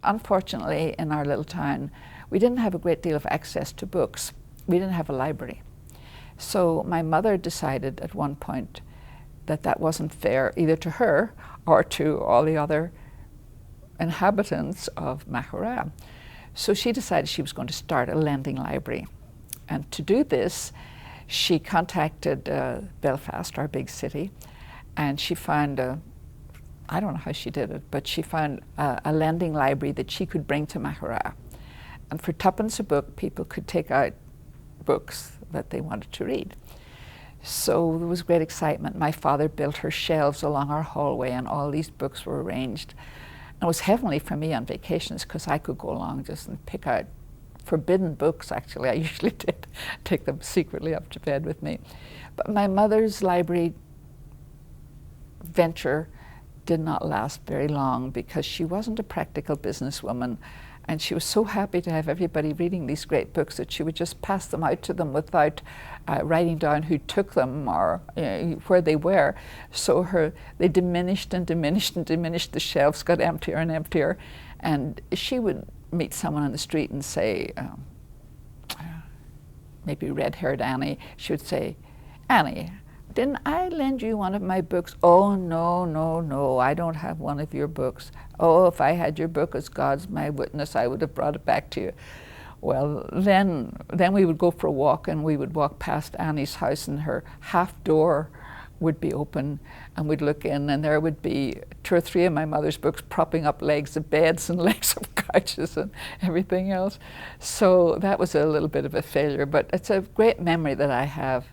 unfortunately, in our little town, we didn't have a great deal of access to books. We didn't have a library. So my mother decided at one point that that wasn't fair either to her or to all the other inhabitants of Maghera. So she decided she was going to start a lending library. And to do this, she contacted Belfast, our big city, and she found I don't know how she did it, but she found a lending library that she could bring to Maghera. And for tuppence a book, people could take out books that they wanted to read. So there was great excitement. My father built her shelves along our hallway, and all these books were arranged. And it was heavenly for me on vacations because I could go along just and pick out forbidden books, actually. I usually did take them secretly up to bed with me. But my mother's library venture did not last very long because she wasn't a practical businesswoman, and she was so happy to have everybody reading these great books that she would just pass them out to them without writing down who took them or where they were. So they diminished and diminished and diminished. The shelves got emptier and emptier, and she would meet someone on the street and say, maybe red-haired Annie, she would say, "Annie, didn't I lend you one of my books?" "Oh, no, no, no, I don't have one of your books." "Oh, if I had your book, as God's my witness, I would have brought it back to you." Well, then we would go for a walk, and we would walk past Annie's house, and her half door would be open, and we'd look in, and there would be 2 or 3 of my mother's books propping up legs of beds and legs of couches and everything else. So that was a little bit of a failure, but it's a great memory that I have.